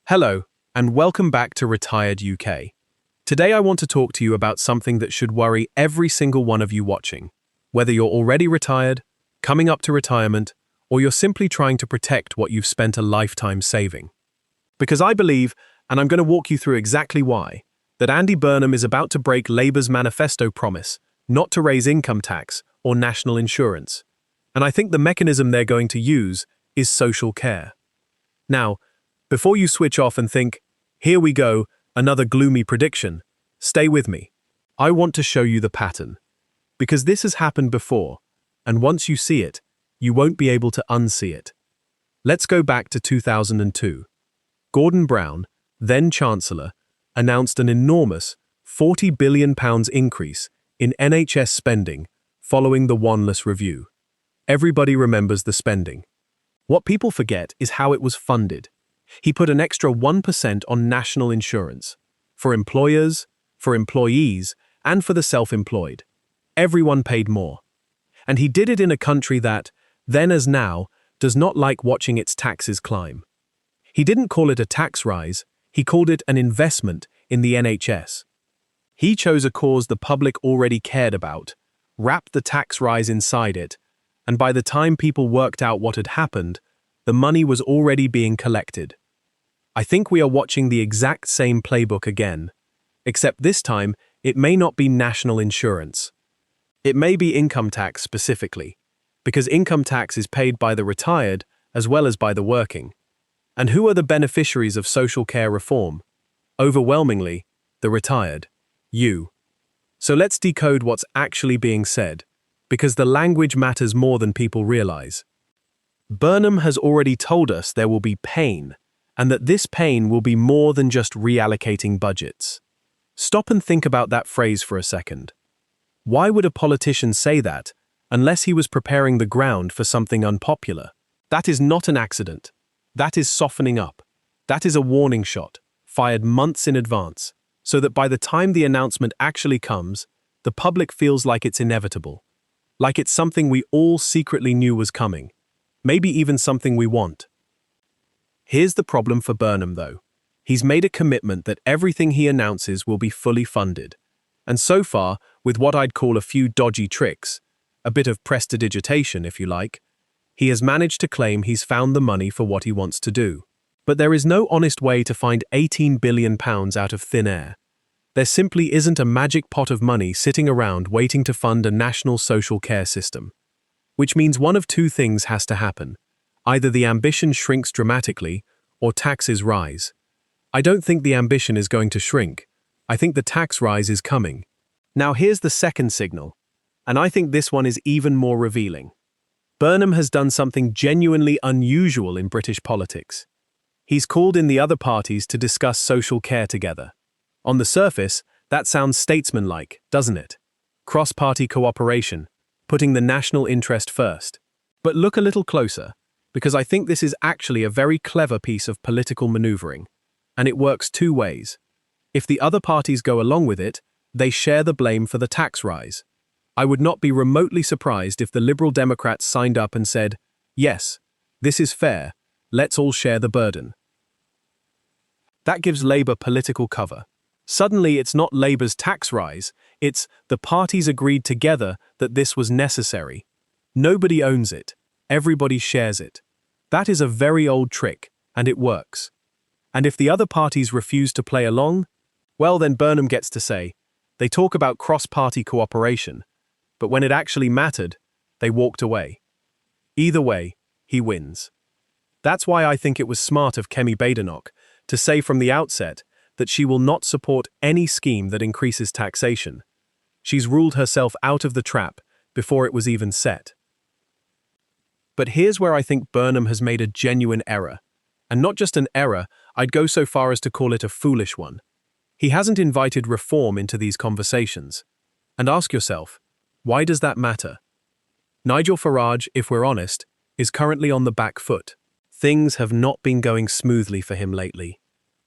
Hello, and welcome back to Retired UK. Today I want to talk to you about something that should worry every single one of you watching, whether you're already retired, coming up to retirement, or you're simply trying to protect what you've spent a lifetime saving. Because I believe, and I'm going to walk you through exactly why, that Andy Burnham is about to break Labour's Manifesto promise not to raise income tax or national insurance. And I think the mechanism they're going to use is social care. Now, before you switch off and think, here we go, another gloomy prediction, stay with me. I want to show you the pattern. Because this has happened before, and once you see it, you won't be able to unsee it. Let's go back to 2002. Gordon Brown, then Chancellor, announced an enormous £40 billion increase in NHS spending following the Wanless Review. Everybody remembers the spending. What people forget is how it was funded. He put an extra 1% on national insurance. For employers, for employees, and for the self-employed. Everyone paid more. And he did it in a country that, then as now, does not like watching its taxes climb. He didn't call it a tax rise, he called it an investment in the NHS. He chose a cause the public already cared about, wrapped the tax rise inside it, and by the time people worked out what had happened, the money was already being collected. I think we are watching the exact same playbook again, except this time it may not be national insurance. It may be income tax specifically, because income tax is paid by the retired as well as by the working. And who are the beneficiaries of social care reform? Overwhelmingly, the retired. You. So let's decode what's actually being said, because the language matters more than people realize. Burnham has already told us there will be pain, and that this pain will be more than just reallocating budgets. Stop and think about that phrase for a second. Why would a politician say that, unless he was preparing the ground for something unpopular? That is not an accident. That is softening up. That is a warning shot, fired months in advance, so that by the time the announcement actually comes, the public feels like it's inevitable. Like it's something we all secretly knew was coming. Maybe even something we want. Here's the problem for Burnham, though. He's made a commitment that everything he announces will be fully funded. And so far, with what I'd call a few dodgy tricks, a bit of prestidigitation if you like, he has managed to claim he's found the money for what he wants to do. But there is no honest way to find £18 billion out of thin air. There simply isn't a magic pot of money sitting around waiting to fund a national social care system. Which means one of two things has to happen. Either the ambition shrinks dramatically, or taxes rise. I don't think the ambition is going to shrink. I think the tax rise is coming. Now here's the second signal, and I think this one is even more revealing. Burnham has done something genuinely unusual in British politics. He's called in the other parties to discuss social care together. On the surface, that sounds statesmanlike, doesn't it? Cross-party cooperation, putting the national interest first. But look a little closer, because I think this is actually a very clever piece of political maneuvering, and it works two ways. If the other parties go along with it, they share the blame for the tax rise. I would not be remotely surprised if the Liberal Democrats signed up and said, yes, this is fair, let's all share the burden. That gives Labour political cover. Suddenly it's not Labour's tax rise, it's the parties agreed together that this was necessary. Nobody owns it, everybody shares it. That is a very old trick, and it works. And if the other parties refuse to play along, well then Burnham gets to say, they talk about cross-party cooperation, but when it actually mattered, they walked away. Either way, he wins. That's why I think it was smart of Kemi Badenoch to say from the outset that she will not support any scheme that increases taxation. She's ruled herself out of the trap before it was even set. But here's where I think Burnham has made a genuine error. And not just an error, I'd go so far as to call it a foolish one. He hasn't invited reform into these conversations. And ask yourself, why does that matter? Nigel Farage, if we're honest, is currently on the back foot. Things have not been going smoothly for him lately.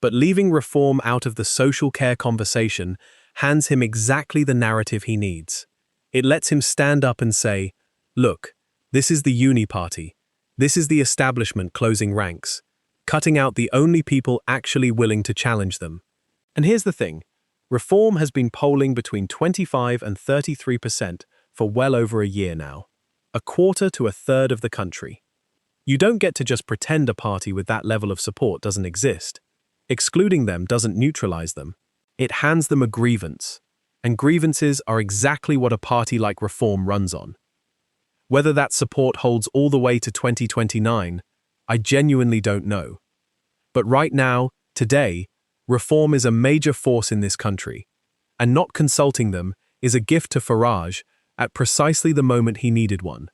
But leaving reform out of the social care conversation hands him exactly the narrative he needs. It lets him stand up and say, look, this is the uni party. This is the establishment closing ranks. cutting out the only people actually willing to challenge them. And here's the thing. Reform has been polling between 25 and 33% for well over a year now. A quarter to a third of the country. You don't get to just pretend a party with that level of support doesn't exist. Excluding them doesn't neutralize them. It hands them a grievance. And grievances are exactly what a party like Reform runs on. Whether that support holds all the way to 2029, I genuinely don't know. But right now, today, Reform is a major force in this country, and not consulting them is a gift to Farage at precisely the moment he needed one.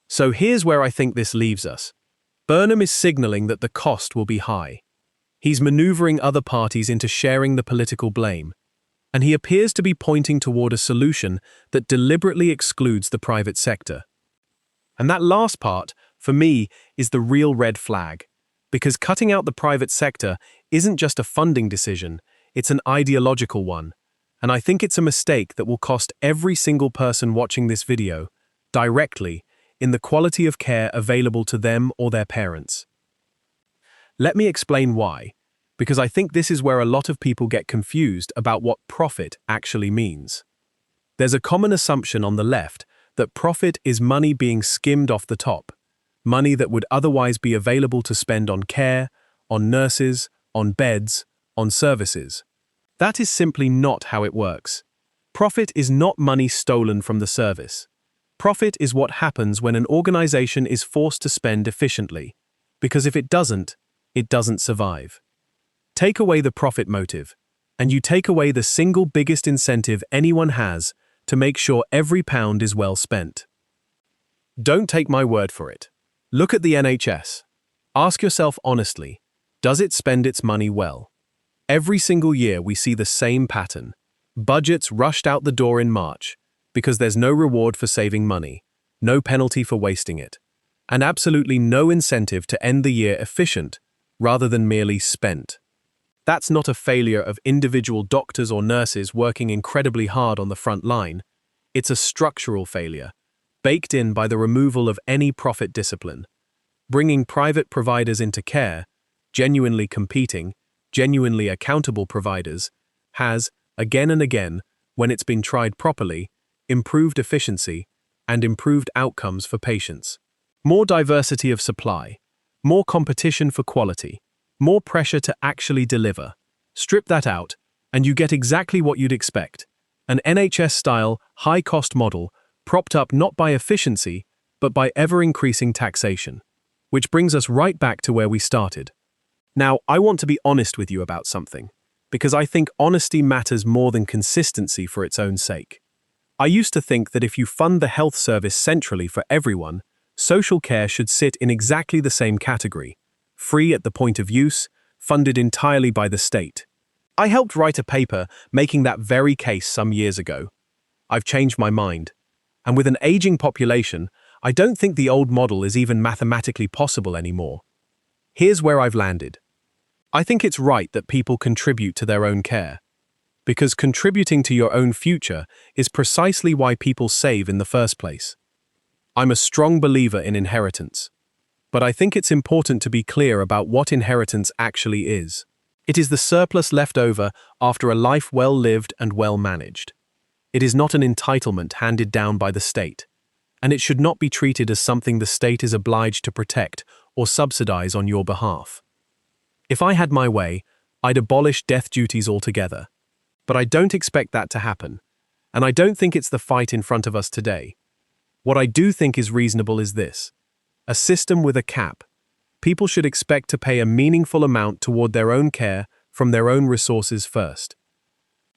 So here's where I think this leaves us. Burnham is signaling that the cost will be high. He's maneuvering other parties into sharing the political blame, and he appears to be pointing toward a solution that deliberately excludes the private sector. And that last part, for me, is the real red flag, because cutting out the private sector isn't just a funding decision, it's an ideological one, and I think it's a mistake that will cost every single person watching this video, directly, in the quality of care available to them or their parents. Let me explain why, because I think this is where a lot of people get confused about what profit actually means. There's a common assumption on the left that profit is money being skimmed off the top, money that would otherwise be available to spend on care, on nurses, on beds, on services. That is simply not how it works. Profit is not money stolen from the service. Profit is what happens when an organization is forced to spend efficiently, because if it doesn't survive. Take away the profit motive, and you take away the single biggest incentive anyone has to make sure every pound is well spent. Don't take my word for it. Look at the NHS. Ask yourself honestly, does it spend its money well? Every single year we see the same pattern. Budgets rushed out the door in March because there's no reward for saving money, no penalty for wasting it, and absolutely no incentive to end the year efficient rather than merely spent. That's not a failure of individual doctors or nurses working incredibly hard on the front line. It's a structural failure, baked in by the removal of any profit discipline. Bringing private providers into care, genuinely competing, genuinely accountable providers, has, again and again, when it's been tried properly, improved efficiency and improved outcomes for patients. More diversity of supply, more competition for quality, more pressure to actually deliver. Strip that out, and you get exactly what you'd expect. An NHS-style, high-cost model propped up not by efficiency, but by ever-increasing taxation. Which brings us right back to where we started. Now, I want to be honest with you about something, because I think honesty matters more than consistency for its own sake. I used to think that if you fund the health service centrally for everyone, social care should sit in exactly the same category, free at the point of use, funded entirely by the state. I helped write a paper making that very case some years ago. I've changed my mind. And with an aging population, I don't think the old model is even mathematically possible anymore. Here's where I've landed. I think it's right that people contribute to their own care. Because contributing to your own future is precisely why people save in the first place. I'm a strong believer in inheritance. But I think it's important to be clear about what inheritance actually is. It is the surplus left over after a life well lived and well managed. It is not an entitlement handed down by the state, and it should not be treated as something the state is obliged to protect or subsidize on your behalf. If I had my way, I'd abolish death duties altogether. But I don't expect that to happen, and I don't think it's the fight in front of us today. What I do think is reasonable is this: a system with a cap. People should expect to pay a meaningful amount toward their own care from their own resources first.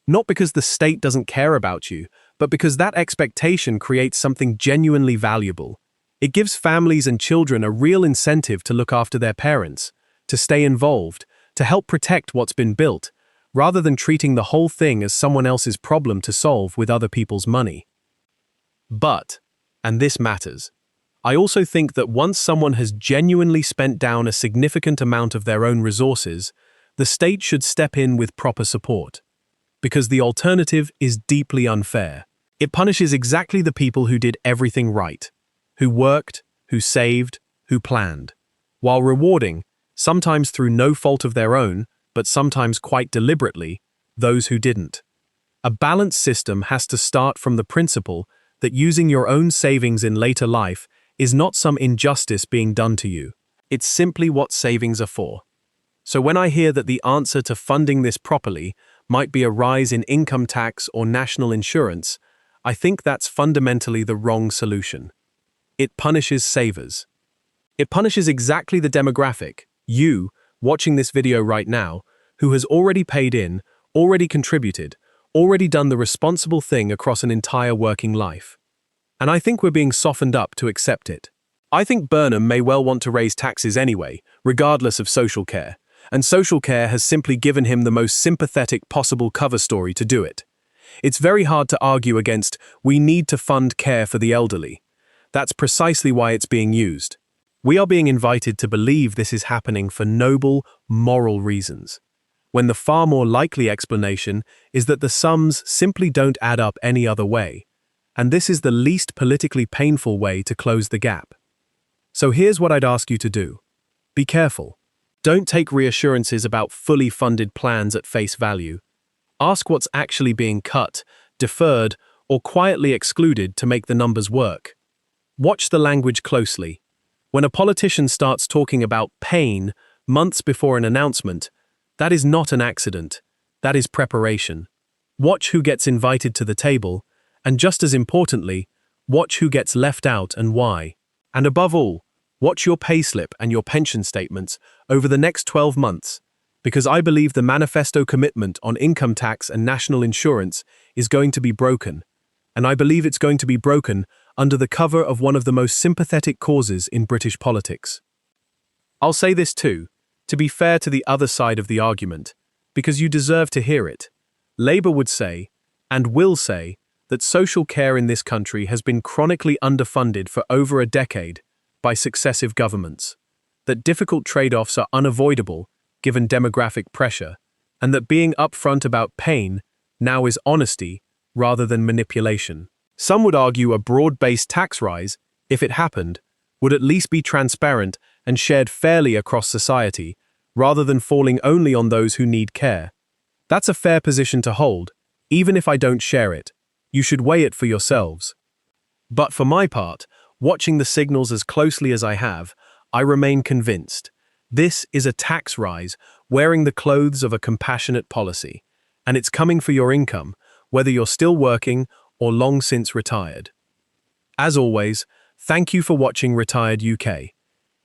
Not because the state doesn't care about you, but because that expectation creates something genuinely valuable. It gives families and children a real incentive to look after their parents, to stay involved, to help protect what's been built, rather than treating the whole thing as someone else's problem to solve with other people's money. But, and this matters, I also think that once someone has genuinely spent down a significant amount of their own resources, the state should step in with proper support. Because the alternative is deeply unfair. It punishes exactly the people who did everything right, who worked, who saved, who planned, while rewarding sometimes through no fault of their own, but sometimes quite deliberately, those who didn't. A balanced system has to start from the principle that using your own savings in later life is not some injustice being done to you. It's simply what savings are for. So when I hear that the answer to funding this properly might be a rise in income tax or national insurance, I think that's fundamentally the wrong solution. It punishes savers. It punishes exactly the demographic, you, watching this video right now, who has already paid in, already contributed, already done the responsible thing across an entire working life. And I think we're being softened up to accept it. I think Burnham may well want to raise taxes anyway, regardless of social care, and social care has simply given him the most sympathetic possible cover story to do it. It's very hard to argue against, we need to fund care for the elderly. That's precisely why it's being used. We are being invited to believe this is happening for noble, moral reasons, when the far more likely explanation is that the sums simply don't add up any other way, and this is the least politically painful way to close the gap. So here's what I'd ask you to do. Be careful. Don't take reassurances about fully funded plans at face value. Ask what's actually being cut, deferred, or quietly excluded to make the numbers work. Watch the language closely. When a politician starts talking about pain months before an announcement, that is not an accident. That is preparation. Watch who gets invited to the table, and just as importantly, watch who gets left out and why. And above all, watch your payslip and your pension statements over the next 12 months, because I believe the Manifesto commitment on income tax and national insurance is going to be broken, and I believe it's going to be broken under the cover of one of the most sympathetic causes in British politics. I'll say this too, to be fair to the other side of the argument, because you deserve to hear it. Labour would say, and will say, that social care in this country has been chronically underfunded for over a decade by successive governments, that difficult trade-offs are unavoidable given demographic pressure, and that being upfront about pain now is honesty rather than manipulation. Some would argue a broad-based tax rise, if it happened, would at least be transparent and shared fairly across society, rather than falling only on those who need care. That's a fair position to hold, even if I don't share it. You should weigh it for yourselves. But for my part, watching the signals as closely as I have, I remain convinced. This is a tax rise wearing the clothes of a compassionate policy, and it's coming for your income, whether you're still working or long since retired. As always, thank you for watching Retired UK.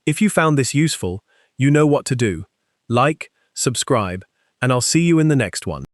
If you found this useful, you know what to do. Like, subscribe, and I'll see you in the next one.